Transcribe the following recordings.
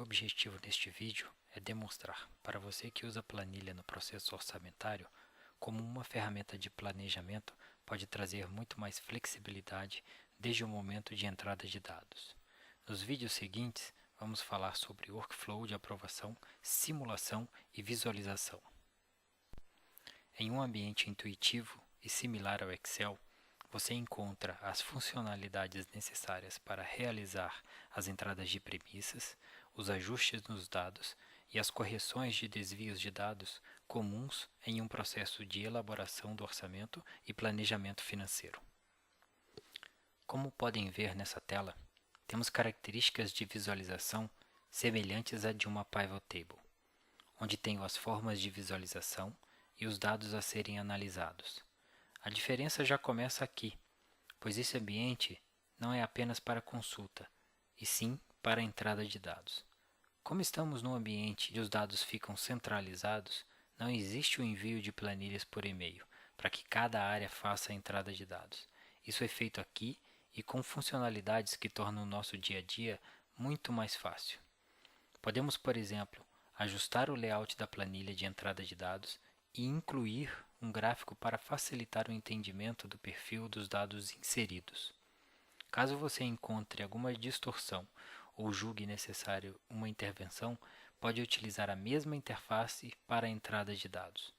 objetivo neste vídeo é demonstrar para você que usa a planilha no processo orçamentário como uma ferramenta de planejamento pode trazer muito mais flexibilidade desde o momento de entrada de dados. Nos vídeos seguintes, vamos falar sobre workflow de aprovação, simulação e visualização. Em um ambiente intuitivo e similar ao Excel, você encontra as funcionalidades necessárias para realizar as entradas de premissas, os ajustes nos dados e as correções de desvios de dados comuns em um processo de elaboração do orçamento e planejamento financeiro. Como podem ver nessa tela, temos características de visualização semelhantes à de uma pivot table, onde tenho as formas de visualização e os dados a serem analisados. A diferença já começa aqui, pois esse ambiente não é apenas para consulta, e sim para a entrada de dados. Como estamos num ambiente e os dados ficam centralizados, não existe o envio de planilhas por e-mail, para que cada área faça a entrada de dados. Isso é feito aqui e com funcionalidades que tornam o nosso dia a dia muito mais fácil. Podemos, por exemplo, ajustar o layout da planilha de entrada de dados e incluir um gráfico para facilitar o entendimento do perfil dos dados inseridos. Caso você encontre alguma distorção ou julgue necessário uma intervenção, pode utilizar a mesma interface para a entrada de dados.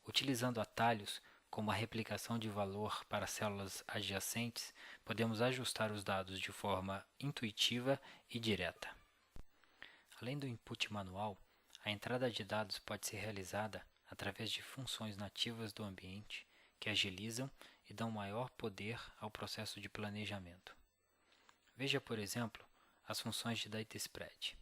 Utilizando atalhos, como a replicação de valor para células adjacentes, podemos ajustar os dados de forma intuitiva e direta. Além do input manual, a entrada de dados pode ser realizada através de funções nativas do ambiente que agilizam e dão maior poder ao processo de planejamento. Veja, por exemplo, as funções de DataSpread.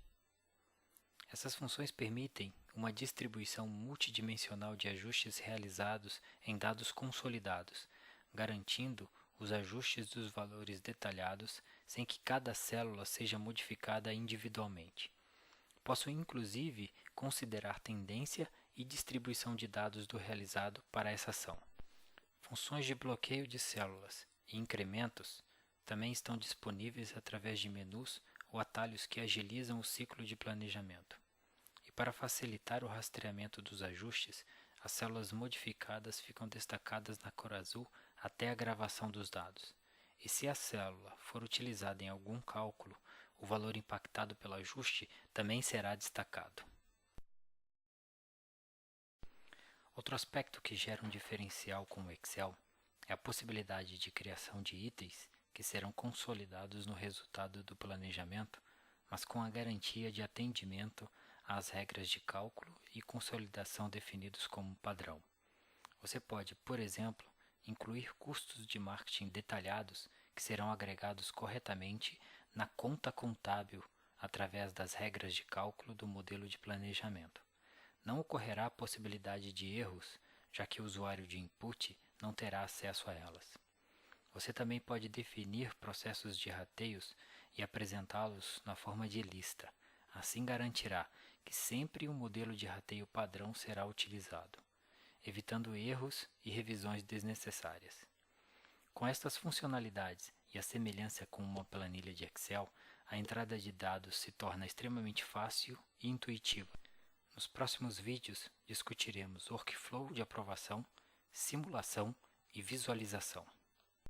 Essas funções permitem uma distribuição multidimensional de ajustes realizados em dados consolidados, garantindo os ajustes dos valores detalhados sem que cada célula seja modificada individualmente. Posso inclusive considerar tendência e distribuição de dados do realizado para essa ação. Funções de bloqueio de células e incrementos também estão disponíveis através de menus ou atalhos que agilizam o ciclo de planejamento. E para facilitar o rastreamento dos ajustes, as células modificadas ficam destacadas na cor azul até a gravação dos dados. E se a célula for utilizada em algum cálculo, o valor impactado pelo ajuste também será destacado. Outro aspecto que gera um diferencial com o Excel é a possibilidade de criação de itens que serão consolidados no resultado do planejamento, mas com a garantia de atendimento às regras de cálculo e consolidação definidos como padrão. Você pode, por exemplo, incluir custos de marketing detalhados que serão agregados corretamente na conta contábil através das regras de cálculo do modelo de planejamento. Não ocorrerá a possibilidade de erros, já que o usuário de input não terá acesso a elas. Você também pode definir processos de rateios e apresentá-los na forma de lista. Assim garantirá que sempre um modelo de rateio padrão será utilizado, evitando erros e revisões desnecessárias. Com estas funcionalidades e a semelhança com uma planilha de Excel, a entrada de dados se torna extremamente fácil e intuitiva. Nos próximos vídeos, discutiremos workflow de aprovação, simulação e visualização.